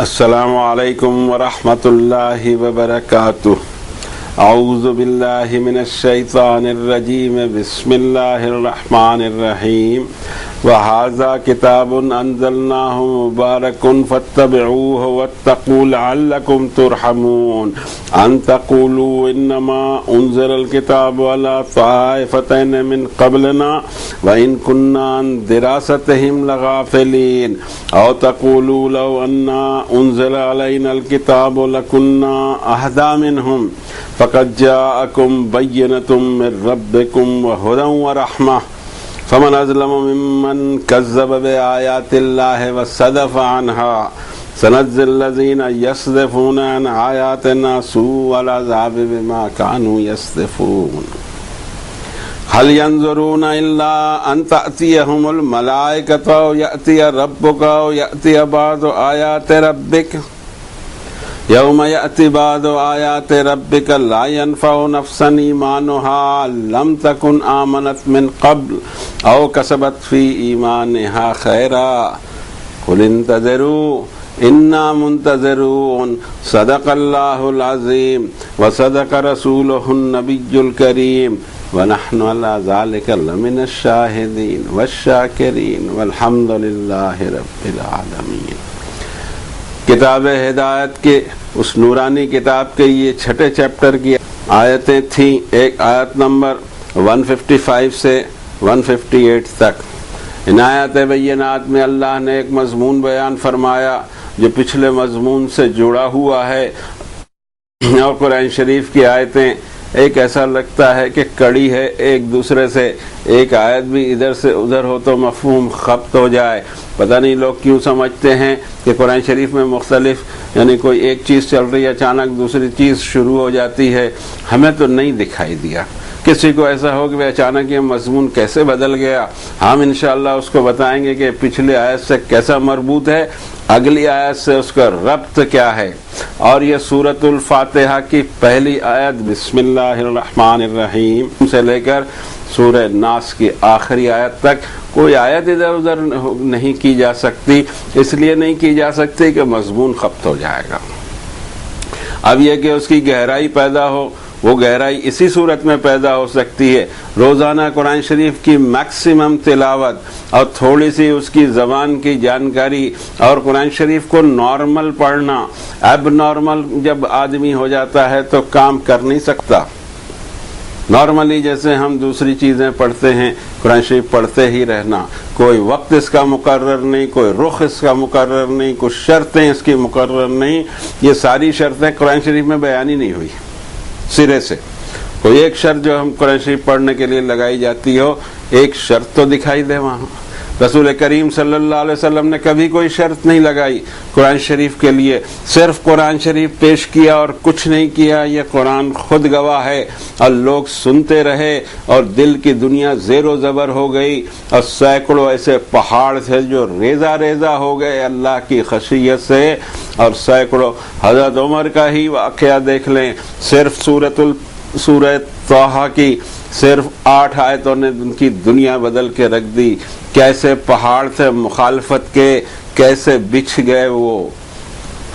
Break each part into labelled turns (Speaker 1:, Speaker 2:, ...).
Speaker 1: السلام علیکم ورحمۃ اللہ وبرکاتہ۔ اعوذ باللہ من الشیطان الرجیم، بسم اللہ الرحمن الرحیم۔ وَهَذَا كِتَابٌ أَنزَلْنَاهُ مُبَارَكٌ فَاتَّبِعُوهُ وَاتَّقُوا لَعَلَّكُمْ تُرْحَمُونَ أَن تَقُولُوا إِنَّمَا أُنزِلَ الْكِتَابُ عَلَى طَائِفَتَيْنِ مِنْ قَبْلِنَا وَإِنْ كُنَّا عَنْ دِرَاسَتِهِمْ لَغَافِلِينَ أَوْ تَقُولُوا لَوْ أَنَّا أُنزِلَ عَلَيْنَا الْكِتَابُ لَكُنَّا أَهْدَىٰ مِنْهُمْ فَقَدْ جَاءَكُمْ بَيِّنَةٌ مِّن رَّبِّكُمْ وَهُدًى وَرَحْمَةٌ فمن أظلم ممن كذب بآيات الله وصدف عنها سنجزي الذين يصدفون عن آياتنا سوء العذاب بما كانوا يصدفون هل ينظرون إلا أن تأتيهم الملائكة أو يأتي ربك أو يأتي بعض آيات ربك يوم يأتي بعض آيات ربك لا ينفع نفسا إيمانها لم تكن آمنت من قبل أو كسبت في إيمانها خيرا قل انتظروا إنا منتظرون صدق الله العظيم وصدق رسوله النبي الكريم ونحن على ذلك لمن الشاهدين والشاكرين والحمد لله رب العالمين۔ کتاب ہدایت کے اس نورانی کتاب کے یہ چھٹے چیپٹر کی آیتیں تھیں، ایک آیت نمبر 155 سے 158 تک۔ ان آیات بینات میں اللہ نے ایک مضمون بیان فرمایا جو پچھلے مضمون سے جڑا ہوا ہے، اور قرآن شریف کی آیتیں ایک ایسا لگتا ہے کہ کڑی ہے ایک دوسرے سے، ایک آیت بھی ادھر سے ادھر ہو تو مفہوم خبط ہو جائے۔ پتہ نہیں لوگ کیوں سمجھتے ہیں کہ قرآن شریف میں مختلف یعنی کوئی ایک چیز چل رہی ہے اچانک دوسری چیز شروع ہو جاتی ہے، ہمیں تو نہیں دکھائی دیا۔ کسی کو ایسا ہو کہ اچانک یہ مضمون کیسے بدل گیا، ہم انشاءاللہ اس کو بتائیں گے کہ پچھلے آیت سے کیسا مربوط ہے، اگلی آیت سے اس کا ربط کیا ہے۔ اور یہ سورۃ الفاتحہ کی پہلی آیت بسم اللہ الرحمن الرحیم سے لے کر سورہ ناس کی آخری آیت تک کوئی آیت ادھر ادھر نہیں کی جا سکتی، اس لیے نہیں کی جا سکتی کہ مضمون خبط ہو جائے گا۔ اب یہ کہ اس کی گہرائی پیدا ہو، وہ گہرائی اسی صورت میں پیدا ہو سکتی ہے روزانہ قرآن شریف کی میکسیمم تلاوت اور تھوڑی سی اس کی زبان کی جانکاری، اور قرآن شریف کو نارمل پڑھنا۔ اب نارمل جب آدمی ہو جاتا ہے تو کام کر نہیں سکتا۔ نارملی جیسے ہم دوسری چیزیں پڑھتے ہیں، قرآن شریف پڑھتے ہی رہنا، کوئی وقت اس کا مقرر نہیں، کوئی رخ اس کا مقرر نہیں، کچھ شرطیں اس کی مقرر نہیں۔ یہ ساری شرطیں قرآن شریف میں بیان ہی نہیں ہوئی سرے سے۔ کوئی ایک شرط جو ہم قرآن شریف پڑھنے کے لیے لگائی جاتی ہو، ایک شرط تو دکھائی دے وہاں۔ رسول کریم صلی اللہ علیہ وسلم نے کبھی کوئی شرط نہیں لگائی قرآن شریف کے لیے، صرف قرآن شریف پیش کیا اور کچھ نہیں کیا۔ یہ قرآن خود گواہ ہے، اور لوگ سنتے رہے اور دل کی دنیا زیر و زبر ہو گئی، اور سینکڑوں ایسے پہاڑ تھے جو ریزہ ریزہ ہو گئے اللہ کی خشیت سے، اور سینکڑوں حضرت عمر کا ہی واقعہ دیکھ لیں۔ صرف سورہ طٰہٰ کی صرف 8 آیتوں نے ان کی دنیا بدل کے رکھ دی۔ کیسے پہاڑ تھے مخالفت کے، کیسے بچھ گئے وہ۔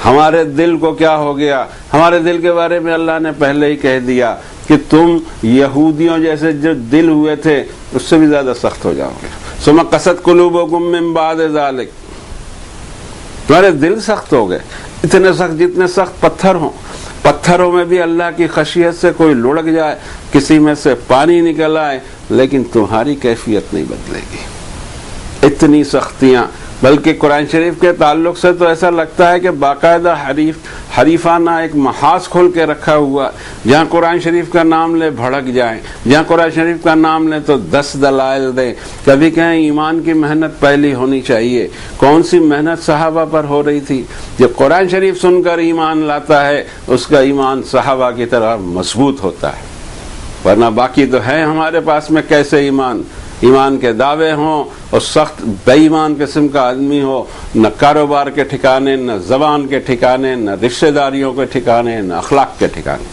Speaker 1: ہمارے دل کو کیا ہو گیا؟ ہمارے دل کے بارے میں اللہ نے پہلے ہی کہہ دیا کہ تم یہودیوں جیسے جو دل ہوئے تھے اس سے بھی زیادہ سخت ہو جاؤ گے۔ ثم قست قلوبکم من بعد ذلک، تمہارے دل سخت ہو گئے، اتنے سخت جتنے سخت پتھر ہوں۔ پتھروں میں بھی اللہ کی خشیت سے کوئی لڑک جائے، کسی میں سے پانی نکل آئے، لیکن تمہاری کیفیت نہیں بدلے گی۔ اتنی سختیاں، بلکہ قرآن شریف کے تعلق سے تو ایسا لگتا ہے کہ باقاعدہ حریفانہ ایک محاذ کھول کے رکھا ہوا، جہاں قرآن شریف کا نام لے بھڑک جائیں، جہاں قرآن شریف کا نام لے تو 10 دلائل دیں۔ کبھی کہیں ایمان کی محنت پہلی ہونی چاہیے۔ کون سی محنت صحابہ پر ہو رہی تھی؟ جو قرآن شریف سن کر ایمان لاتا ہے اس کا ایمان صحابہ کی طرح مضبوط ہوتا ہے، ورنہ باقی تو ہے ہمارے پاس میں کیسے ایمان کے دعوے ہوں اور سخت بے ایمان قسم کا آدمی ہو، نہ کاروبار کے ٹھکانے، نہ زبان کے ٹھکانے، نہ رشتہ داریوں کے ٹھکانے، نہ اخلاق کے ٹھکانے۔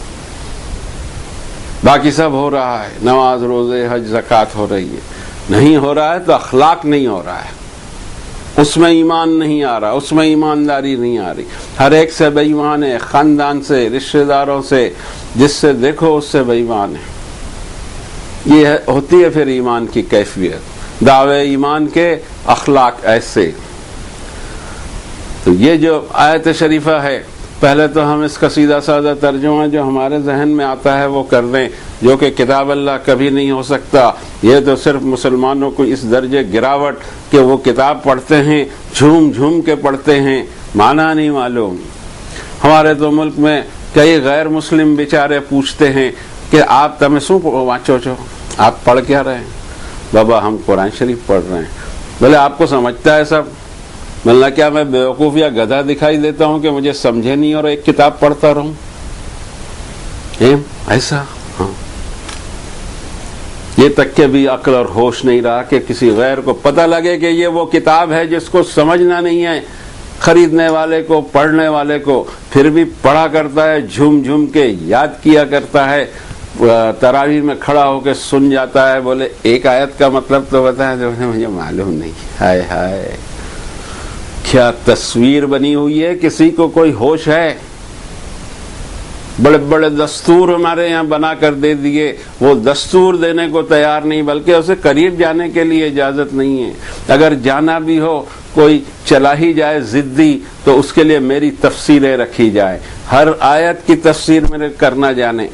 Speaker 1: باقی سب ہو رہا ہے، نماز روزے حج زکوٰۃ ہو رہی ہے، نہیں ہو رہا ہے تو اخلاق نہیں ہو رہا ہے۔ اس میں ایمان نہیں آ رہا، اس میں ایمانداری نہیں آ رہی، ہر ایک سے بے ایمان ہے، خاندان سے، رشتہ داروں سے، جس سے دیکھو اس سے بے ایمان ہے۔ یہ ہوتی ہے پھر ایمان کی کیفیت، دعوے ایمان کے اخلاق ایسے۔ تو یہ جو آیت شریفہ ہے، پہلے تو ہم اس کا سیدھا سادہ ترجمہ جو ہمارے ذہن میں آتا ہے وہ کر دیں، جو کہ کتاب اللہ کبھی نہیں ہو سکتا۔ یہ تو صرف مسلمانوں کو اس درجے گراوٹ کہ وہ کتاب پڑھتے ہیں، جھوم جھوم کے پڑھتے ہیں، معنی نہیں معلوم۔ ہمارے تو ملک میں کئی غیر مسلم بیچارے پوچھتے ہیں کہ آپ تمہیں سو واچو چھو، آپ پڑھ کیا رہے ہیں؟ بابا ہم قرآن شریف پڑھ رہے ہیں۔ بولے آپ کو سمجھتا ہے سب؟ مطلب کیا میں بیوقوف یا گدھا دکھائی دیتا ہوں کہ مجھے سمجھے نہیں اور ایک کتاب پڑھتا رہوں؟ ایسا ہاں، یہ تک کہ بھی عقل اور ہوش نہیں رہا کہ کسی غیر کو پتہ لگے کہ یہ وہ کتاب ہے جس کو سمجھنا نہیں ہے، خریدنے والے کو، پڑھنے والے کو، پھر بھی پڑھا کرتا ہے، جھوم جھوم کے یاد کیا کرتا ہے، تراویح میں کھڑا ہو کے سن جاتا ہے۔ بولے ایک آیت کا مطلب تو بتائیں، جو مجھے معلوم نہیں۔ ہائے ہائے، کیا تصویر بنی ہوئی ہے، کسی کو کوئی ہوش ہے؟ بڑے بڑے دستور ہمارے یہاں بنا کر دے دیے، وہ دستور دینے کو تیار نہیں، بلکہ اسے قریب جانے کے لیے اجازت نہیں ہے۔ اگر جانا بھی ہو، کوئی چلا ہی جائے ضدی، تو اس کے لیے میری تفسیریں رکھی جائے، ہر آیت کی تفسیر میرے کرنا جانے۔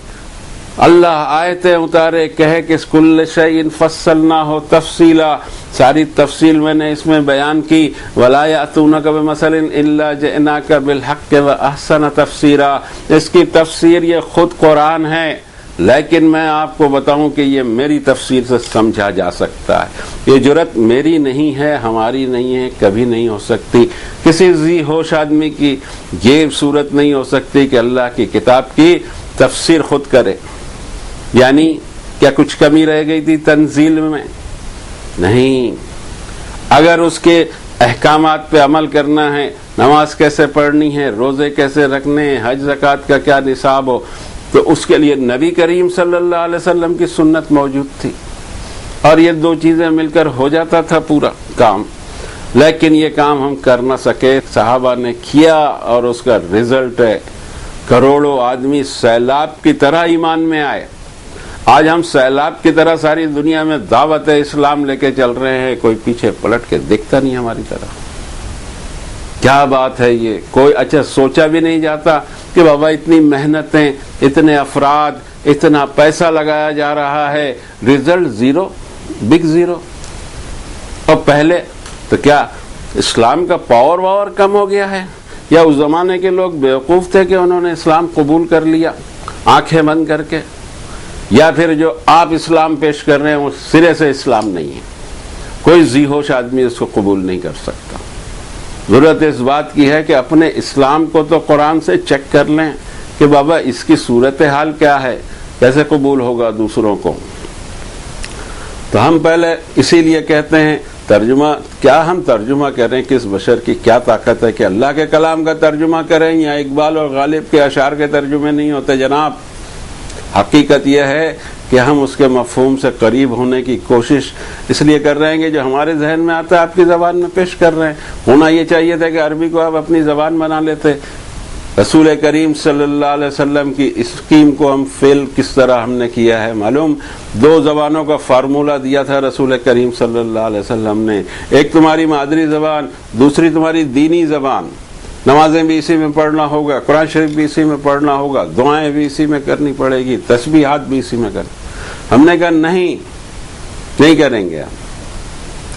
Speaker 1: اللہ آیتیں اتارے، کہے کہ کل شیء فصلناہ تفصیلا، ساری تفصیل میں نے اس میں بیان کی۔ ولا یأتونک بمثل الا جئناک بالحق واحسن تفسیرا، اس کی تفسیر یہ خود قرآن ہے، لیکن میں آپ کو بتاؤں کہ یہ میری تفسیر سے سمجھا جا سکتا ہے۔ یہ جرت میری نہیں ہے، ہماری نہیں ہے، کبھی نہیں ہو سکتی، کسی ذی ہوش آدمی کی یہ صورت نہیں ہو سکتی کہ اللہ کی کتاب کی تفسیر خود کرے۔ یعنی کیا کچھ کمی رہ گئی تھی تنزیل میں؟ نہیں۔ اگر اس کے احکامات پہ عمل کرنا ہے، نماز کیسے پڑھنی ہے، روزے کیسے رکھنے ہیں، حج زکوٰۃ کا کیا نصاب ہو، تو اس کے لیے نبی کریم صلی اللہ علیہ وسلم کی سنت موجود تھی، اور یہ دو چیزیں مل کر ہو جاتا تھا پورا کام۔ لیکن یہ کام ہم کر نہ سکے، صحابہ نے کیا، اور اس کا رزلٹ ہے کروڑوں آدمی سیلاب کی طرح ایمان میں آئے۔ آج ہم سیلاب کی طرح ساری دنیا میں دعوت اسلام لے کے چل رہے ہیں، کوئی پیچھے پلٹ کے دیکھتا نہیں ہماری طرف۔ کیا بات ہے یہ! کوئی اچھا سوچا بھی نہیں جاتا کہ بابا اتنی محنتیں، اتنے افراد، اتنا پیسہ لگایا جا رہا ہے، رزلٹ زیرو، بگ زیرو۔ اور پہلے تو کیا اسلام کا پاور کم ہو گیا ہے، یا اس زمانے کے لوگ بیوقوف تھے کہ انہوں نے اسلام قبول کر لیا آنکھیں بند کر کے، یا پھر جو آپ اسلام پیش کر رہے ہیں وہ سرے سے اسلام نہیں ہے؟ کوئی ذی ہوش آدمی اس کو قبول نہیں کر سکتا۔ ضرورت اس بات کی ہے کہ اپنے اسلام کو تو قرآن سے چیک کر لیں کہ بابا اس کی صورتحال کیا ہے، کیسے قبول ہوگا دوسروں کو۔ تو ہم پہلے اسی لیے کہتے ہیں ترجمہ کیا، ہم ترجمہ کریں کس بشر کی کیا طاقت ہے کہ اللہ کے کلام کا ترجمہ کریں، یا اقبال اور غالب کے اشعار کے ترجمے نہیں ہوتے جناب۔ حقیقت یہ ہے کہ ہم اس کے مفہوم سے قریب ہونے کی کوشش اس لیے کر رہے ہیں کہ جو ہمارے ذہن میں آتا ہے آپ کی زبان میں پیش کر رہے ہیں۔ ہونا یہ چاہیے تھا کہ عربی کو آپ اپنی زبان بنا لیتے۔ رسول کریم صلی اللہ علیہ وسلم کی اسکیم کو ہم فیل کس طرح ہم نے کیا ہے معلوم؟ 2 زبانوں کا فارمولہ دیا تھا رسول کریم صلی اللہ علیہ وسلم نے، ایک تمہاری مادری زبان، دوسری تمہاری دینی زبان۔ نمازیں بھی اسی میں پڑھنا ہوگا، قرآن شریف بھی اسی میں پڑھنا ہوگا، دعائیں بھی اسی میں کرنی پڑے گی، تسبیحات بھی اسی میں کرنا۔ ہم نے کہا نہیں کریں گے،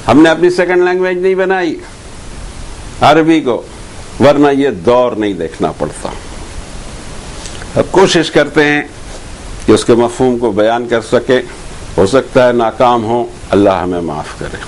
Speaker 1: ہم نے اپنی سیکنڈ لینگویج نہیں بنائی عربی کو، ورنہ یہ دور نہیں دیکھنا پڑتا۔ اب کوشش کرتے ہیں کہ اس کے مفہوم کو بیان کر سکے، ہو سکتا ہے ناکام ہو، اللہ ہمیں معاف کرے۔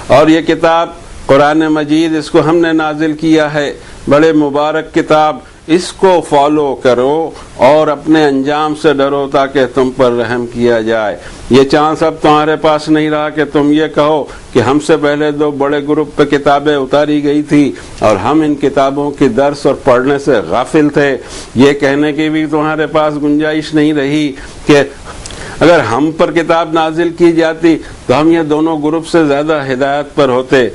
Speaker 1: اور یہ کتاب قرآن مجید، اس کو ہم نے نازل کیا ہے، بڑے مبارک کتاب، اس کو فالو کرو اور اپنے انجام سے ڈرو تاکہ تم پر رحم کیا جائے۔ یہ چانس اب تمہارے پاس نہیں رہا کہ تم یہ کہو کہ ہم سے پہلے 2 بڑے گروپ پہ کتابیں اتاری گئی تھی اور ہم ان کتابوں کی درس اور پڑھنے سے غافل تھے۔ یہ کہنے کی بھی تمہارے پاس گنجائش نہیں رہی کہ اگر ہم پر کتاب نازل کی جاتی تو ہم یہ دونوں گروپ سے زیادہ ہدایت پر ہوتے۔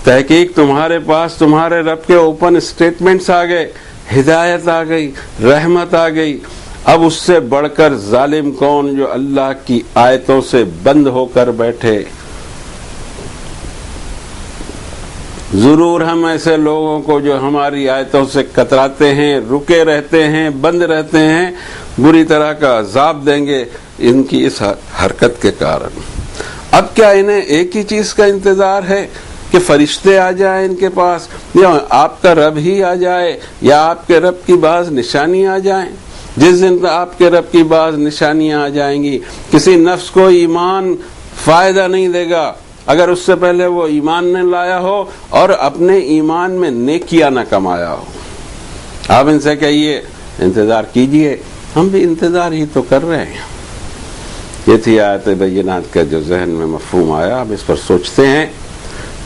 Speaker 1: تحقیق تمہارے پاس تمہارے رب کے اوپن اسٹیٹمنٹس آ گئے، ہدایت آ گئی، رحمت آ گئی۔ اب اس سے بڑھ کر ظالم کون جو اللہ کی آیتوں سے بند ہو کر بیٹھے؟ ضرور ہم ایسے لوگوں کو جو ہماری آیتوں سے کتراتے ہیں، رکے رہتے ہیں، بند رہتے ہیں، بری طرح کا عذاب دیں گے ان کی اس حرکت کے کارن۔ اب کیا انہیں ایک ہی چیز کا انتظار ہے کہ فرشتے آ جائیں ان کے پاس، یا آپ کا رب ہی آ جائے، یا آپ کے رب کی بعض نشانیاں آ جائیں؟ جس دن آپ کے رب کی بعض نشانیاں آ جائیں گی، کسی نفس کو ایمان فائدہ نہیں دے گا اگر اس سے پہلے وہ ایمان نہ لایا ہو اور اپنے ایمان میں نیکیاں نہ کمایا ہو۔ آپ ان سے کہیے انتظار کیجئے، ہم بھی انتظار ہی تو کر رہے ہیں۔ یہ تھی آیت بینات کا جو ذہن میں مفہوم آیا۔ اب اس پر سوچتے ہیں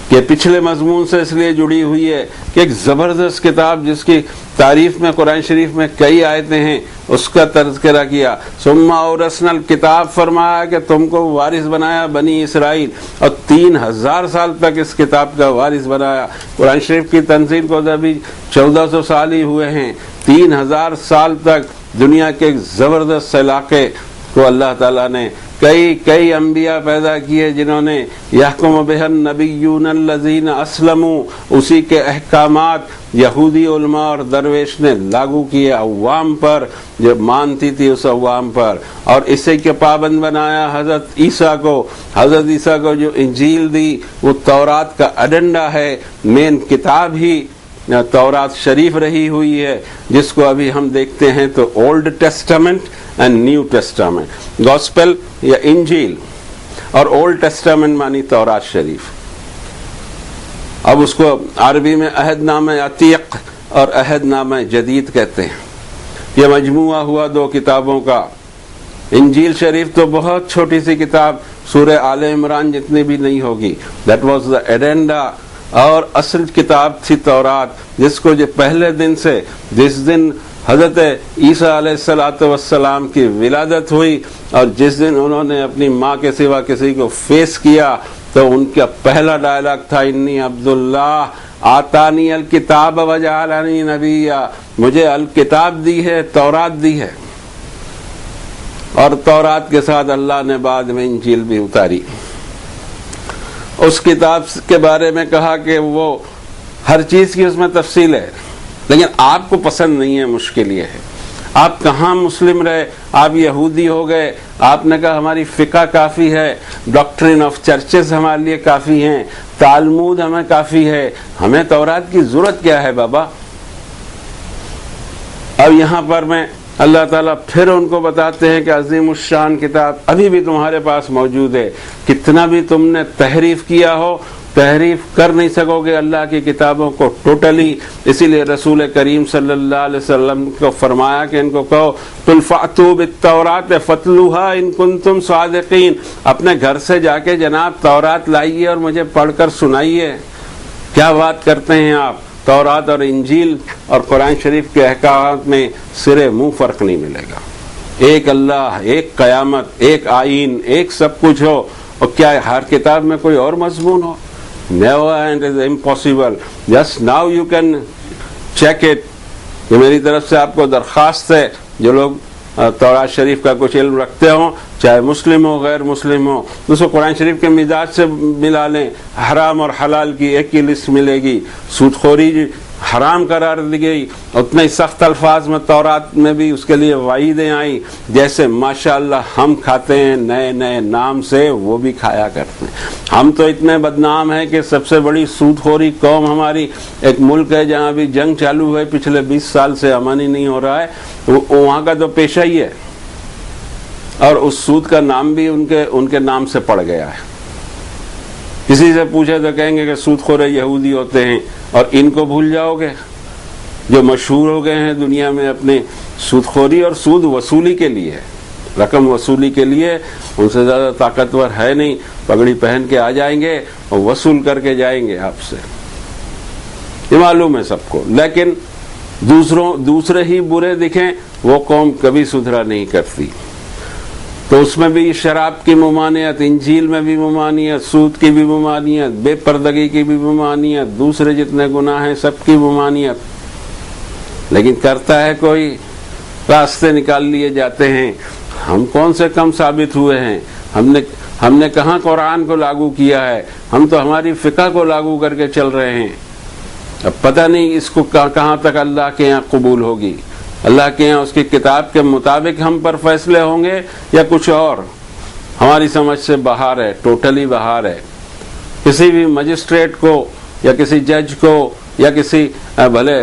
Speaker 1: کہ پچھلے مضمون سے اس لیے جڑی ہوئی ہے کہ ایک زبردست کتاب جس کی تعریف میں قرآن شریف میں کئی آیتیں ہیں، اس کا تذکرہ کیا۔ ثم اورثنا الکتاب، فرمایا کہ تم کو وارث بنایا بنی اسرائیل، اور 3000 سال تک اس کتاب کا وارث بنایا۔ قرآن شریف کی تنزیل کو ابھی 1400 سال ہی ہوئے ہیں، 3000 سال تک دنیا کے ایک زبردست علاقے کو اللہ تعالیٰ نے کئی انبیاء پیدا کیے جنہوں نے یحکم بہ النبیون الذین اسلموا، اسی کے احکامات یہودی علماء اور درویش نے لاگو کیے عوام پر، جو مانتی تھی اس عوام پر، اور اسی کے پابند بنایا حضرت عیسیٰ کو جو انجیل دی، وہ تورات کا ایڈنڈا ہے، مین کتاب ہی تورات شریف رہی ہوئی ہے، جس کو ابھی ہم دیکھتے ہیں تو old Testament and new Testament, gospel یا انجیل، اور اولڈ ٹیسٹامنٹ مانی تورات شریف۔ اب اس کو عربی میں عہد نامہ عتیق اور عہد نامہ جدید کہتے ہیں۔ یہ مجموعہ ہوا 2 کتابوں کا۔ انجیل شریف تو بہت چھوٹی سی کتاب، سورہ آل عمران جتنی بھی نہیں ہوگی، دیٹ واز دا ایڈنڈا، اور اصل کتاب تھی تورات، جس کو جو پہلے دن سے، جس دن حضرت عیسیٰ علیہ السلام کی ولادت ہوئی اور جس دن انہوں نے اپنی ماں کے سوا کسی کو فیس کیا، تو ان کا پہلا ڈائلاگ تھا انی عبداللہ آتانی الکتاب وجعلنی نبیا، مجھے الکتاب دی ہے، تورات دی ہے، اور تورات کے ساتھ اللہ نے بعد میں انجیل بھی اتاری۔ اس کتاب کے بارے میں کہا کہ وہ ہر چیز کی اس میں تفصیل ہے، لیکن آپ کو پسند نہیں ہے، مشکل یہ ہے۔ آپ کہاں مسلم رہے، آپ یہودی ہو گئے، آپ نے کہا ہماری فقہ کافی ہے، ڈاکٹرین آف چرچز ہمارے لیے کافی ہیں، تالمود ہمیں کافی ہے، ہمیں تورات کی ضرورت کیا ہے بابا؟ اب یہاں پر میں اللہ تعالیٰ پھر ان کو بتاتے ہیں کہ عظیم الشان کتاب ابھی بھی تمہارے پاس موجود ہے، کتنا بھی تم نے تحریف کیا ہو، تحریف کر نہیں سکو گے اللہ کی کتابوں کو ٹوٹلی۔ اسی لیے رسول کریم صلی اللہ علیہ وسلم کو فرمایا کہ ان کو کہو قل فأتوا بالتوراۃ فاتلوها ان کنتم صادقین، اپنے گھر سے جا کے جناب تورات لائیے اور مجھے پڑھ کر سنائیے۔ کیا بات کرتے ہیں آپ؟ تورات اور انجیل اور قرآن شریف کے احکامات میں سرے منہ فرق نہیں ملے گا۔ ایک اللہ، ایک قیامت، ایک آئین، ایک سب کچھ ہو، اور کیا ہر کتاب میں کوئی اور مضمون ہو؟ Never, and it is impossible. Just now you can check it. یہ میری طرف سے آپ کو درخواست ہے، جو لوگ تورات شریف کا کچھ علم رکھتے ہوں، چاہے مسلم ہو غیر مسلم ہو، اس کو قرآن شریف کے مزاج سے ملا لیں۔ حرام اور حلال کی ایک ہی لسٹ ملے گی، سود خوری حرام قرار دی گئی، اتنے ہی سخت الفاظ میں تورات میں بھی اس کے لیے وعیدیں آئیں، جیسے ماشاءاللہ ہم کھاتے ہیں نئے نئے نام سے، وہ بھی کھایا کرتے ہیں۔ ہم تو اتنے بدنام ہیں کہ سب سے بڑی سود خوری قوم ہماری، ایک ملک ہے جہاں بھی جنگ چالو ہے، پچھلے 20 سال سے امن ہی نہیں ہو رہا ہے، وہاں کا تو پیشہ ہی ہے، اور اس سود کا نام بھی ان کے نام سے پڑ گیا ہے۔ کسی سے پوچھے تو کہیں گے کہ سود خور یہودی ہوتے ہیں، اور ان کو بھول جاؤ گے جو مشہور ہو گئے ہیں دنیا میں اپنے سود خوری اور سود وصولی کے لیے، رقم وصولی کے لیے۔ ان سے زیادہ طاقتور ہے نہیں، پگڑی پہن کے آ جائیں گے اور وصول کر کے جائیں گے آپ سے، یہ معلوم ہے سب کو۔ لیکن دوسرے ہی برے دکھیں، وہ قوم کبھی سدھرا نہیں کرتی۔ تو اس میں بھی شراب کی ممانعت، انجیل میں بھی ممانعت، سود کی بھی ممانعت، بے پردگی کی بھی ممانعت، دوسرے جتنے گناہ ہیں سب کی ممانعت، لیکن کرتا ہے کوئی، راستے نکال لیے جاتے ہیں۔ ہم کون سے کم ثابت ہوئے ہیں؟ ہم نے کہاں قرآن کو لاگو کیا ہے؟ ہم تو ہماری فقہ کو لاگو کر کے چل رہے ہیں۔ اب پتہ نہیں اس کو کہاں تک اللہ کے یہاں قبول ہوگی۔ اللہ کے یہاں اس کی کتاب کے مطابق ہم پر فیصلے ہوں گے یا کچھ اور ہماری سمجھ سے باہر ہے، ٹوٹلی باہر ہے۔ کسی بھی مجسٹریٹ کو یا کسی جج کو یا کسی بھلے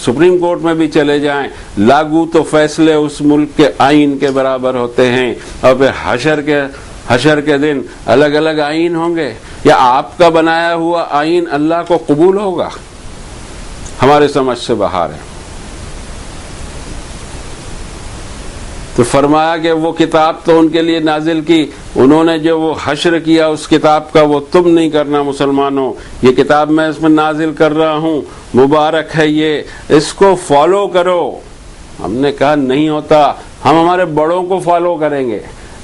Speaker 1: سپریم کورٹ میں بھی چلے جائیں، لاگو تو فیصلے اس ملک کے آئین کے برابر ہوتے ہیں، اور پھر حشر کے دن الگ الگ آئین ہوں گے۔ یا آپ کا بنایا ہوا آئین اللہ کو قبول ہوگا؟ ہمارے سمجھ سے باہر ہے۔ تو فرمایا کہ وہ کتاب تو ان کے لیے نازل کی، انہوں نے جو وہ حشر کیا اس کتاب کا وہ تم نہیں کرنا مسلمانوں، یہ کتاب میں اس میں نازل کر رہا ہوں، مبارک ہے یہ، اس کو فالو کرو۔ ہم نے کہا نہیں ہوتا، ہم ہمارے بڑوں کو فالو کریں گے۔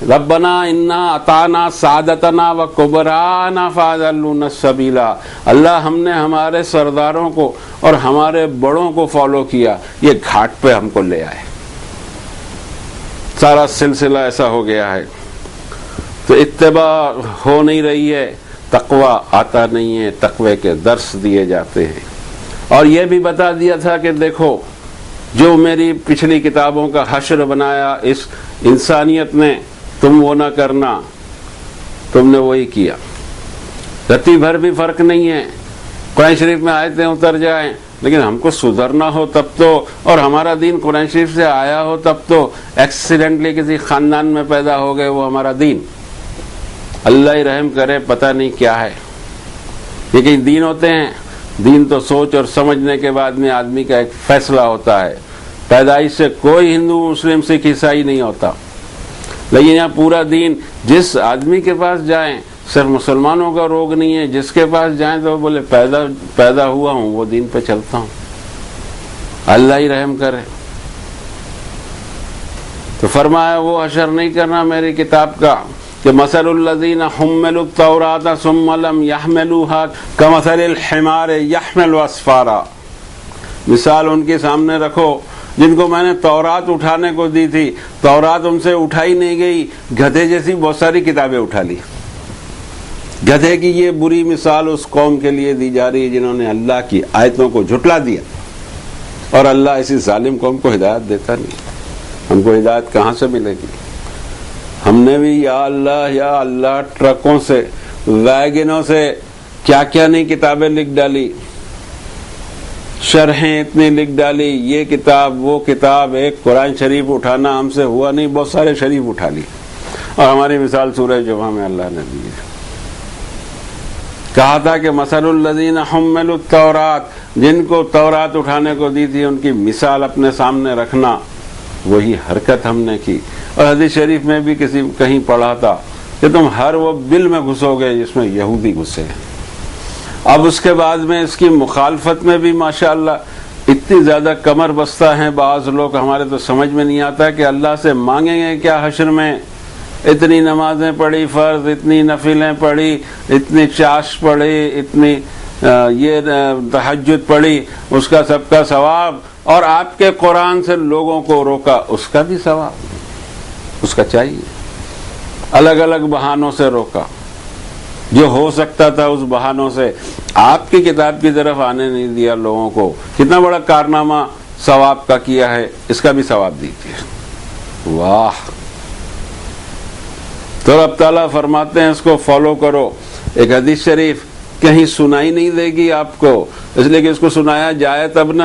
Speaker 1: ربنا انا اطعنا سادتنا و کبرانا فاضلونا السبیلا، اللہ ہم نے ہمارے سرداروں کو اور ہمارے بڑوں کو فالو کیا، یہ گھاٹ پہ ہم کو لے آئے۔ سارا سلسلہ ایسا ہو گیا ہے، تو اتباع ہو نہیں رہی ہے، تقوی آتا نہیں ہے، تقوی کے درس دیے جاتے ہیں۔ اور یہ بھی بتا دیا تھا کہ دیکھو جو میری پچھلی کتابوں کا حشر بنایا اس انسانیت نے، تم وہ نہ کرنا، تم نے وہی کیا۔ رتی بھر بھی فرق نہیں ہے، قرآن شریف میں آیتیں اتر جائیں، لیکن ہم کو سدھرنا ہو تب تو، اور ہمارا دین قرآن شریف سے آیا ہو تب تو، ایکسیڈنٹلی کسی خاندان میں پیدا ہو گئے وہ ہمارا دین، اللہ ہی رحم کرے، پتہ نہیں کیا ہے۔ یہ کئی دین ہوتے ہیں، دین تو سوچ اور سمجھنے کے بعد میں آدمی کا ایک فیصلہ ہوتا ہے۔ پیدائش سے کوئی ہندو مسلم سکھ عیسائی نہیں ہوتا، لیکن یہاں پورا دین، جس آدمی کے پاس جائیں، صرف مسلمانوں کا روگ نہیں ہے، جس کے پاس جائیں تو بولے پیدا ہوا ہوں وہ دین پہ چلتا ہوں، اللہ ہی رحم کرے۔ تو فرمایا وہ حشر نہیں کرنا میری کتاب کا، کہ مثل الذین حملوا التوراۃ ثم لم يحملوها كمثل الحمار يحمل اسفارا، مثال ان کے سامنے رکھو جن کو میں نے تورات اٹھانے کو دی تھی، تورات ان سے اٹھائی نہیں گئی، گدھے جیسی بہت ساری کتابیں اٹھا لی۔ گدھے کی یہ بری مثال اس قوم کے لیے دی جا رہی ہے جنہوں نے اللہ کی آیتوں کو جھٹلا دیا، اور اللہ ایسی ظالم قوم کو ہدایت دیتا نہیں۔ ہم کو ہدایت کہاں سے ملے گی؟ ہم نے بھی یا اللہ ٹرکوں سے، ویگنوں سے کیا کیا نہیں کتابیں لکھ ڈالی، شرحیں اتنی لکھ ڈالی، یہ کتاب وہ کتاب، ایک قرآن شریف اٹھانا ہم سے ہوا نہیں، بہت سارے شریف اٹھا لی، اور ہماری مثال سورہ جمعہ میں اللہ نے دی ہے۔ کہا تھا کہ مثل الذین حملوا التوراۃ، جن کو تورات اٹھانے کو دی تھی ان کی مثال اپنے سامنے رکھنا، وہی حرکت ہم نے کی۔ اور حدیث شریف میں بھی کہیں پڑھا تھا کہ تم ہر وہ بل میں گھسو گے جس میں یہودی گھسے ہیں۔ اب اس کے بعد میں اس کی مخالفت میں بھی ماشاءاللہ اتنی زیادہ کمر بستہ ہیں بعض لوگ، ہمارے تو سمجھ میں نہیں آتا کہ اللہ سے مانگیں گے کیا حشر میں؟ اتنی نمازیں پڑھی فرض، اتنی نفلیں پڑھی، اتنی چاش پڑھی، اتنی یہ تہجد پڑھی، اس کا سب کا ثواب، اور آپ کے قرآن سے لوگوں کو روکا، اس کا بھی ثواب اس کا چاہیے۔ الگ الگ بہانوں سے روکا، جو ہو سکتا تھا اس بہانوں سے، آپ کی کتاب کی طرف آنے نہیں دیا لوگوں کو۔ کتنا بڑا کارنامہ ثواب کا کیا ہے، اس کا بھی ثواب دیجیے۔ واہ! تو رب تعالیٰ فرماتے ہیں اس کو فالو کرو۔ ایک حدیث شریف کہیں سنائی نہیں دے گی آپ کو، اس لیے کہ اس کو سنایا جائے تب نہ،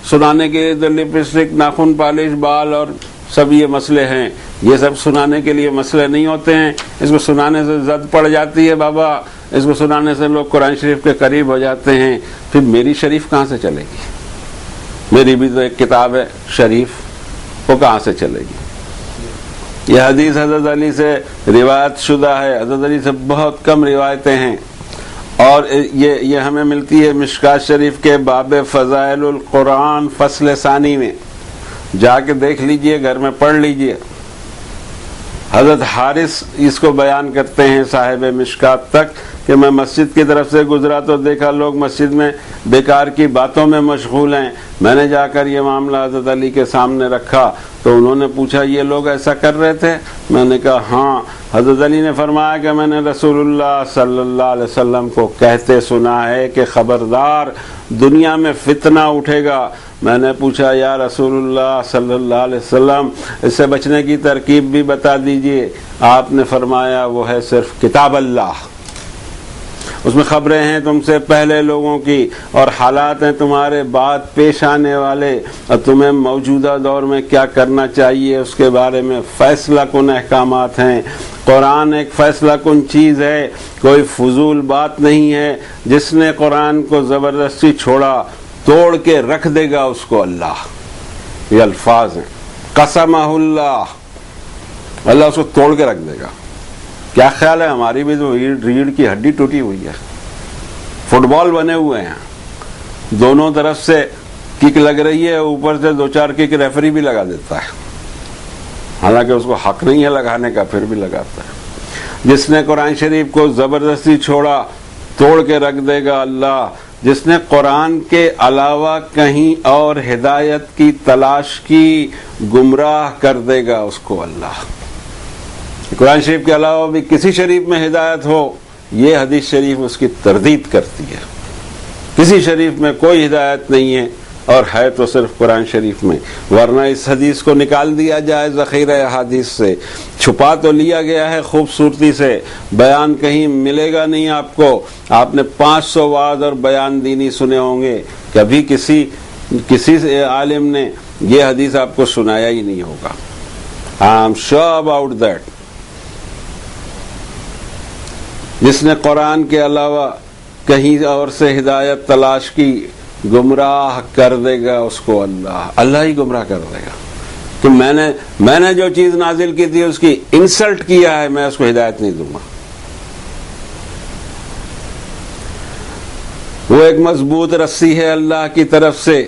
Speaker 1: سنانے کے لیے تو لپسٹک، ناخن پالش، بال اور سب یہ مسئلے ہیں، یہ سب سنانے کے لیے مسئلے نہیں ہوتے ہیں۔ اس کو سنانے سے زد پڑ جاتی ہے بابا، اس کو سنانے سے لوگ قرآن شریف کے قریب ہو جاتے ہیں، پھر میری شریف کہاں سے چلے گی؟ میری بھی تو ایک کتاب ہے شریف، وہ کہاں سے چلے گی؟ یہ حدیث حضرت علی سے روایت شدہ ہے، حضرت علی سے بہت کم روایتیں ہیں، اور یہ ہمیں ملتی ہے مشکات شریف کے باب فضائل القرآن فصل ثانی میں، جا کے دیکھ لیجئے، گھر میں پڑھ لیجئے۔ حضرت حارث اس کو بیان کرتے ہیں صاحب مشکات تک کہ میں مسجد کی طرف سے گزرا تو دیکھا لوگ مسجد میں بیکار کی باتوں میں مشغول ہیں. میں نے جا کر یہ معاملہ حضرت علی کے سامنے رکھا تو انہوں نے پوچھا یہ لوگ ایسا کر رہے تھے؟ میں نے کہا ہاں. حضرت علی نے فرمایا کہ میں نے رسول اللہ صلی اللہ علیہ وسلم کو کہتے سنا ہے کہ خبردار دنیا میں فتنہ اٹھے گا. میں نے پوچھا یا رسول اللہ صلی اللہ علیہ وسلم اس سے بچنے کی ترکیب بھی بتا دیجئے. آپ نے فرمایا وہ ہے صرف کتاب اللہ، اس میں خبریں ہیں تم سے پہلے لوگوں کی اور حالات ہیں تمہارے بعد پیش آنے والے، اور تمہیں موجودہ دور میں کیا کرنا چاہیے اس کے بارے میں فیصلہ کن احکامات ہیں. قرآن ایک فیصلہ کن چیز ہے، کوئی فضول بات نہیں ہے. جس نے قرآن کو زبردستی چھوڑا توڑ کے رکھ دے گا اس کو اللہ. یہ الفاظ ہیں قسمہ اللہ، اللہ اس کو توڑ کے رکھ دے گا. کیا خیال ہے ہماری بھی تو ریڑھ کی ہڈی ٹوٹی ہوئی ہے، فٹ بال بنے ہوئے ہیں، دونوں طرف سے کک لگ رہی ہے، اوپر سے 2-4 کک ریفری بھی لگا دیتا ہے، حالانکہ اس کو حق نہیں ہے لگانے کا پھر بھی لگاتا ہے. جس نے قرآن شریف کو زبردستی چھوڑا توڑ کے رکھ دے گا اللہ. جس نے قرآن کے علاوہ کہیں اور ہدایت کی تلاش کی گمراہ کر دے گا اس کو اللہ. قرآن شریف کے علاوہ بھی کسی شریف میں ہدایت ہو یہ حدیث شریف اس کی تردید کرتی ہے. کسی شریف میں کوئی ہدایت نہیں ہے اور ہے تو صرف قرآن شریف میں، ورنہ اس حدیث کو نکال دیا جائے ذخیرہ حدیث سے. چھپا تو لیا گیا ہے خوبصورتی سے، بیان کہیں ملے گا نہیں آپ کو. آپ نے 500 وعظ اور بیان دینی سنے ہوں گے، کبھی کسی عالم نے یہ حدیث آپ کو سنایا ہی نہیں ہوگا. I am sure about that. جس نے قرآن کے علاوہ کہیں اور سے ہدایت تلاش کی گمراہ کر دے گا اس کو اللہ. اللہ ہی گمراہ کر دے گا کہ میں نے جو چیز نازل کی تھی اس کی انسلٹ کیا ہے، میں اس کو ہدایت نہیں دوں گا. وہ ایک مضبوط رسی ہے اللہ کی طرف سے،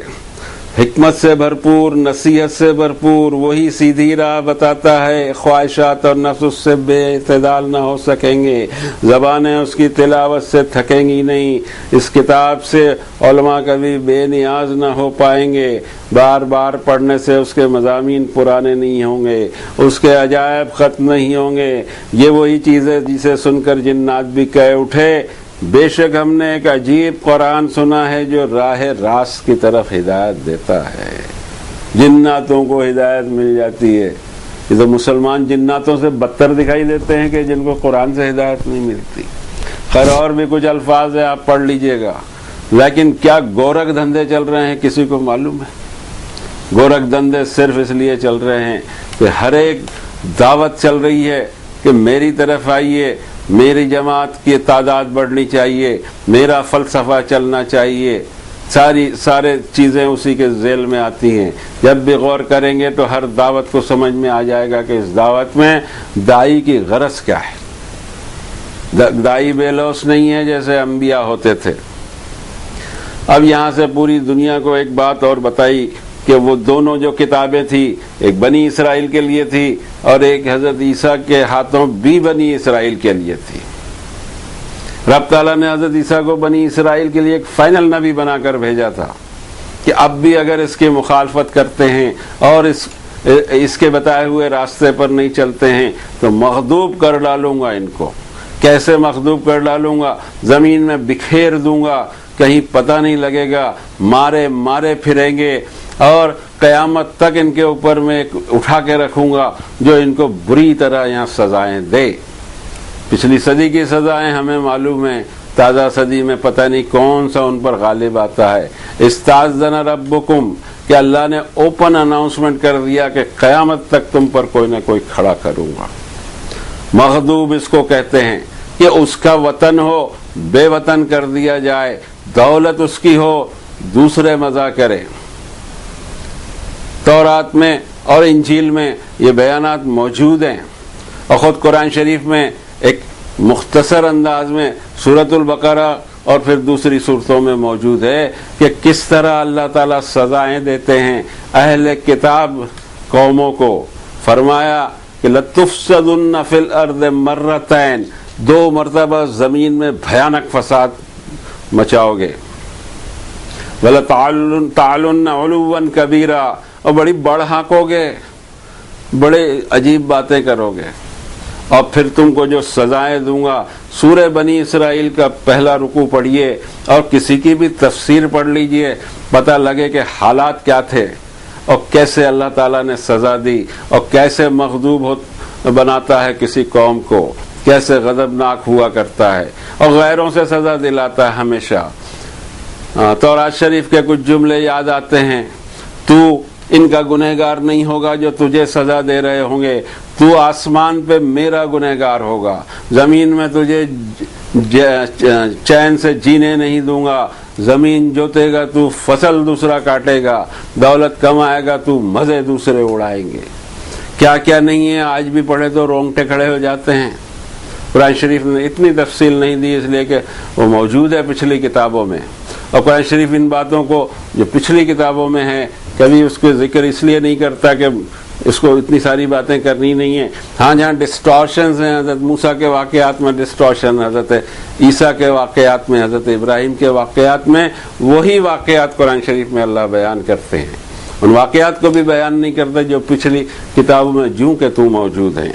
Speaker 1: حکمت سے بھرپور، نصیحت سے بھرپور. وہی سیدھی راہ بتاتا ہے، خواہشات اور نفس اس سے بے اعتدال نہ ہو سکیں گے، زبانیں اس کی تلاوت سے تھکیں گی نہیں. اس کتاب سے علماء کبھی بے نیاز نہ ہو پائیں گے، بار بار پڑھنے سے اس کے مضامین پرانے نہیں ہوں گے، اس کے عجائب ختم نہیں ہوں گے. یہ وہی چیز ہے جسے سن کر جنات بھی کہہ اٹھے بے شک ہم نے ایک عجیب قرآن سنا ہے جو راہ راست کی طرف ہدایت دیتا ہے. جناتوں کو ہدایت مل جاتی ہے. یہ تو مسلمان جناتوں سے بدتر دکھائی دیتے ہیں کہ جن کو قرآن سے ہدایت نہیں ملتی. خیر اور بھی کچھ الفاظ ہیں آپ پڑھ لیجئے گا. لیکن کیا گورکھ دھندے چل رہے ہیں کسی کو معلوم ہے؟ گورکھ دھندے صرف اس لیے چل رہے ہیں کہ ہر ایک دعوت چل رہی ہے کہ میری طرف آئیے، میری جماعت کی تعداد بڑھنی چاہیے، میرا فلسفہ چلنا چاہیے. سارے چیزیں اسی کے ذیل میں آتی ہیں. جب بھی غور کریں گے تو ہر دعوت کو سمجھ میں آ جائے گا کہ اس دعوت میں دائی کی غرض کیا ہے. دائی بے لوث نہیں ہے جیسے انبیاء ہوتے تھے. اب یہاں سے پوری دنیا کو ایک بات اور بتائی کہ وہ دونوں جو کتابیں تھی، ایک بنی اسرائیل کے لیے تھی اور ایک حضرت عیسیٰ کے ہاتھوں بھی بنی اسرائیل کے لیے تھی. رب تعالیٰ نے حضرت عیسیٰ کو بنی اسرائیل کے لیے ایک فائنل نبی بنا کر بھیجا تھا کہ اب بھی اگر اس کی مخالفت کرتے ہیں اور اس کے بتائے ہوئے راستے پر نہیں چلتے ہیں تو مغضوب کر ڈالوں گا ان کو. کیسے مغضوب کر ڈالوں گا؟ زمین میں بکھیر دوں گا، کہیں پتہ نہیں لگے گا، مارے پھریں گے اور قیامت تک ان کے اوپر میں اٹھا کے رکھوں گا جو ان کو بری طرح یہاں سزائیں دے. پچھلی صدی کی سزائیں ہمیں معلوم ہیں، تازہ صدی میں پتہ نہیں کون سا ان پر غالب آتا ہے. استاذن ربکم کہ اللہ نے اوپن اناؤنسمنٹ کر دیا کہ قیامت تک تم پر کوئی نہ کوئی کھڑا کروں گا. مغضوب اس کو کہتے ہیں کہ اس کا وطن ہو بے وطن کر دیا جائے، دولت اس کی ہو دوسرے مزہ کرے. تورات میں اور انجیل میں یہ بیانات موجود ہیں اور خود قرآن شریف میں ایک مختصر انداز میں سورۃ البقرہ اور پھر دوسری صورتوں میں موجود ہے کہ کس طرح اللہ تعالیٰ سزائیں دیتے ہیں اہل کتاب قوموں کو. فرمایا کہ لتفسدن فی الارض مرتین، 2 مرتبہ زمین میں بھیانک فساد مچاؤ گے، وَلَتَعْلُنَّ عُلُوًّا كَبِيرًا، اور بڑی بڑھ ہانکو گے، بڑے عجیب باتیں کرو گے، اور پھر تم کو جو سزائیں دوں گا۔ سورہ بنی اسرائیل کا پہلا رکوع پڑھیے اور کسی کی بھی تفسیر پڑھ لیجئے، پتہ لگے کہ حالات کیا تھے اور کیسے اللہ تعالیٰ نے سزا دی، اور کیسے مغضوب بناتا ہے کسی قوم کو، کیسے غضبناک ہوا کرتا ہے، اور غیروں سے سزا دلاتا ہے ہمیشہ۔ تورات شریف کے کچھ جملے یاد آتے ہیں، تو ان کا گنہگار نہیں ہوگا جو تجھے سزا دے رہے ہوں گے، تو آسمان پہ میرا گنہگار ہوگا، زمین میں تجھے چین سے جینے نہیں دوں گا، زمین جوتے گا تو فصل دوسرا کاٹے گا، دولت کمائے گا تو مزے دوسرے اڑائیں گے۔ کیا کیا نہیں ہے، آج بھی پڑھے تو رونگٹے کھڑے ہو جاتے ہیں۔ قرآن شریف نے اتنی تفصیل نہیں دی اس لیے کہ وہ موجود ہے پچھلی کتابوں میں، اور قرآن شریف ان باتوں کو جو پچھلی کتابوں میں ہے کبھی اس کو ذکر اس لیے نہیں کرتا کہ اس کو اتنی ساری باتیں کرنی نہیں ہیں۔ ہاں جہاں ڈسٹورشنز ہیں، حضرت موسیٰ کے واقعات میں ڈسٹورشن، حضرت عیسیٰ کے واقعات میں، حضرت ابراہیم کے واقعات میں، وہی واقعات قرآن شریف میں اللہ بیان کرتے ہیں، ان واقعات کو بھی بیان نہیں کرتے جو پچھلی کتابوں میں جوں کہ توں موجود ہیں۔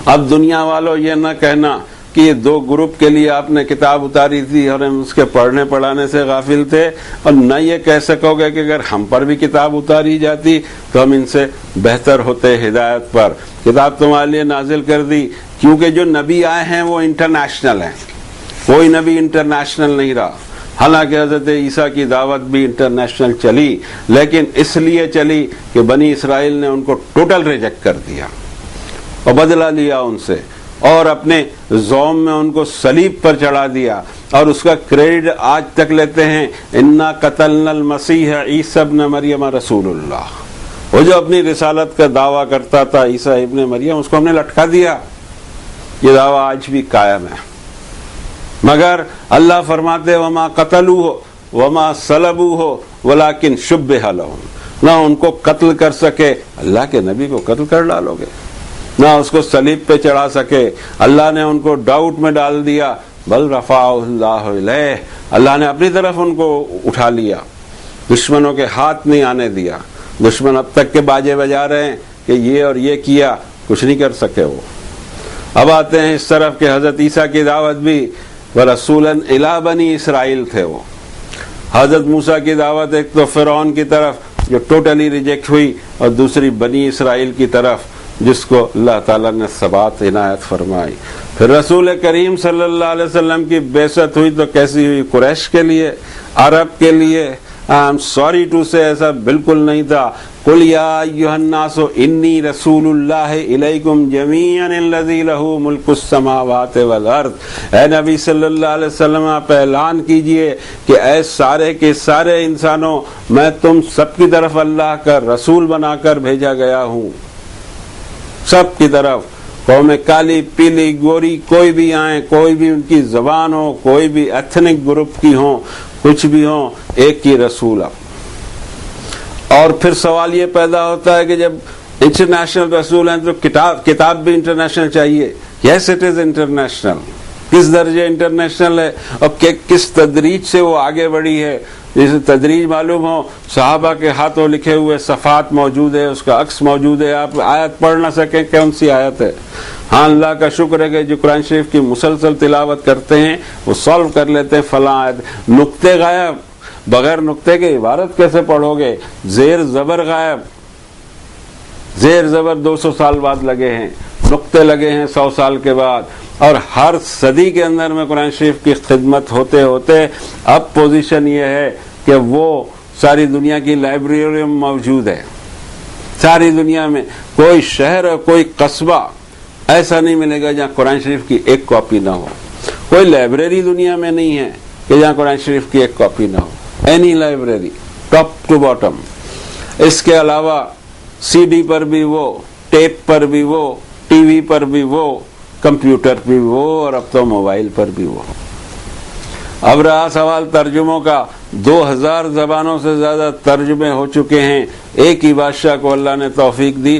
Speaker 1: اب دنیا والوں یہ نہ کہنا کہ یہ 2 گروپ کے لیے آپ نے کتاب اتاری تھی اور ہم اس کے پڑھنے پڑھانے سے غافل تھے، اور نہ یہ کہہ سکو گے کہ اگر ہم پر بھی کتاب اتاری جاتی تو ہم ان سے بہتر ہوتے ہدایت پر۔ کتاب تمہارے لیے نازل کر دی کیونکہ جو نبی آئے ہیں وہ انٹرنیشنل ہیں، کوئی نبی انٹرنیشنل نہیں رہا۔ حالانکہ حضرت عیسیٰ کی دعوت بھی انٹرنیشنل چلی، لیکن اس لیے چلی کہ بنی اسرائیل نے ان کو ٹوٹل ریجیکٹ کر دیا اور بدلہ لیا ان سے، اور اپنے زوم میں ان کو صلیب پر چڑھا دیا، اور اس کا کریڈٹ آج تک لیتے ہیں، انا قتلنا المسیح عیسی ابن مریم رسول اللہ۔ وہ جو اپنی رسالت کا دعویٰ کرتا تھا عیسیٰ ابن مریم، اس کو ہم نے لٹکا دیا۔ یہ دعویٰ آج بھی قائم ہے، مگر اللہ فرماتے وما قتلوہ وما صلبوہ ولکن شبہ لہم، نہ ان کو قتل کر سکے، اللہ کے نبی کو قتل کر ڈالو گے، نہ اس کو صلیب پہ چڑھا سکے، اللہ نے ان کو ڈاؤٹ میں ڈال دیا، بل رفعہ اللہ الیہ، اللہ نے اپنی طرف ان کو اٹھا لیا، دشمنوں کے ہاتھ نہیں آنے دیا۔ دشمن اب تک کے باجے بجا رہے ہیں کہ یہ اور یہ کیا، کچھ نہیں کر سکے وہ۔ اب آتے ہیں اس طرف کہ حضرت عیسیٰ کی دعوت بھی ورسولاً الی بنی اسرائیل تھے وہ۔ حضرت موسیٰ کی دعوت ایک تو فرعون کی طرف جو ٹوٹلی ریجیکٹ ہوئی، اور دوسری بنی اسرائیل کی طرف جس کو اللہ تعالیٰ نے ثبات عنایت فرمائی۔ پھر رسول کریم صلی اللہ علیہ وسلم کی بعثت ہوئی تو کیسی ہوئی؟ قریش کے لیے، عرب کے لیے۔ I'm sorry to say ایسا بالکل نہیں تھا۔ قل یا ایھا الناس انی رسول اللہ الیکم جمیعا الذی لہ ملک السماوات والارض۔ اے نبی صلی اللہ علیہ وسلم آپ اعلان کیجئے کہ اے سارے کے سارے انسانوں، میں تم سب کی طرف اللہ کا رسول بنا کر بھیجا گیا ہوں، سب کی طرف، قوم کالی پیلی گوری کوئی بھی آئیں، کوئی بھی ان کی زبان ہو، کوئی بھی ایتھنک گروپ کی ہوں، کچھ بھی ہوں، ایک ہی رسول۔ اور پھر سوال یہ پیدا ہوتا ہے کہ جب انٹرنیشنل رسول ہیں تو کتاب بھی انٹرنیشنل چاہیے۔ یس اٹ از انٹرنیشنل، کس درجے انٹرنیشنل ہے اور کس تدریج سے وہ آگے بڑھی ہے۔ جیسے تدریج معلوم ہو، صحابہ کے ہاتھوں لکھے ہوئے صفحات موجود ہے، اس کا عکس موجود ہے، آپ آیت پڑھ نہ سکیں کون سی آیت ہے۔ ہاں اللہ کا شکر ہے کہ جو قرآن شریف کی مسلسل تلاوت کرتے ہیں وہ سالو کر لیتے ہیں فلاں آیت۔ نقطے غائب، بغیر نقطے کے عبارت کیسے پڑھو گے؟ زیر زبر غائب، زیر زبر 200 سال بعد لگے ہیں، نقطے لگے ہیں 100 سال کے بعد، اور ہر صدی کے اندر میں قرآن شریف کی خدمت ہوتے ہوتے اب پوزیشن یہ ہے کہ وہ ساری دنیا کی لائبریری میں موجود ہے۔ ساری دنیا میں کوئی شہر اور کوئی قصبہ ایسا نہیں ملے گا جہاں قرآن شریف کی ایک کاپی نہ ہو۔ کوئی لائبریری دنیا میں نہیں ہے کہ جہاں قرآن شریف کی ایک کاپی نہ ہو، any library top to bottom. اس کے علاوہ سی ڈی پر بھی وہ، ٹیپ پر بھی وہ، ٹی وی پر بھی وہ، کمپیوٹر بھی وہ، اور اب تو موبائل پر بھی وہ۔ اب رہا سوال ترجموں کا، 2000 زبانوں سے زیادہ ترجمے ہو چکے ہیں۔ ایک ہی بادشاہ کو اللہ نے توفیق دی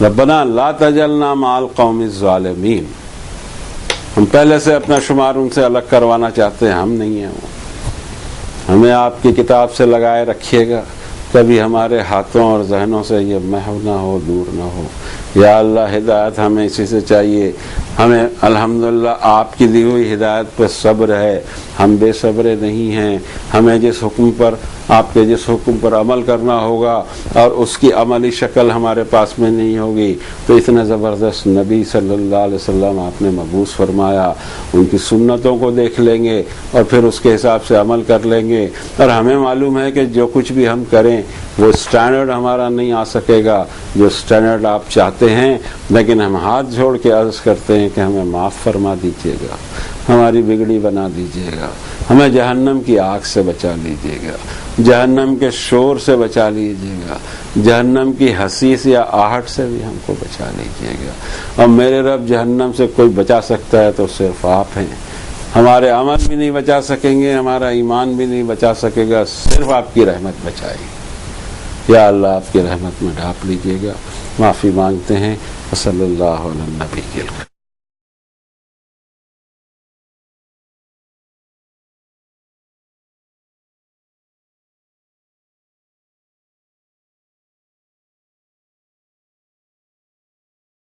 Speaker 1: ربنا لا تجعلنا مع القوم الظالمین. ہم پہلے سے اپنا شمار ان سے الگ کروانا چاہتے ہیں، ہم نہیں ہیں وہ. ہمیں آپ کی کتاب سے لگائے رکھیے گا، کبھی ہمارے ہاتھوں اور ذہنوں سے یہ محو نہ ہو، دور نہ ہو. یا اللہ ہدایت ہمیں اسی سے چاہیے. ہمیں الحمدللہ آپ کی دی ہوئی ہدایت پہ صبر ہے، ہم بے صبرے نہیں ہیں. ہمیں جس حکم پر، آپ کے جس حکم پر عمل کرنا ہوگا اور اس کی عملی شکل ہمارے پاس میں نہیں ہوگی تو اتنا زبردست نبی صلی اللہ علیہ وسلم آپ نے مبعوث فرمایا، ان کی سنتوں کو دیکھ لیں گے اور پھر اس کے حساب سے عمل کر لیں گے. اور ہمیں معلوم ہے کہ جو کچھ بھی ہم کریں وہ سٹینڈرڈ ہمارا نہیں آ سکے گا جو سٹینڈرڈ آپ چاہتے ہیں، لیکن ہم ہاتھ جوڑ کے عرض کرتے ہیں کہ ہمیں معاف فرما دیجیے گا، ہماری بگڑی بنا دیجیے گا، ہمیں جہنم کی آگ سے بچا لیجیے گا، جہنم کے شور سے بچا لیجیے گا، جہنم کی حسیس یا آہٹ سے بھی ہم کو بچا لیجیے گا. اور میرے رب جہنم سے کوئی بچا سکتا ہے تو صرف آپ ہیں. ہمارے عمل بھی نہیں بچا سکیں گے، ہمارا ایمان بھی نہیں بچا سکے گا، صرف آپ کی رحمت بچائے گی. یا اللہ آپ کی رحمت میں ڈھانپ لیجیے گا. معافی مانگتے ہیں. صلی اللہ علیہ نبی.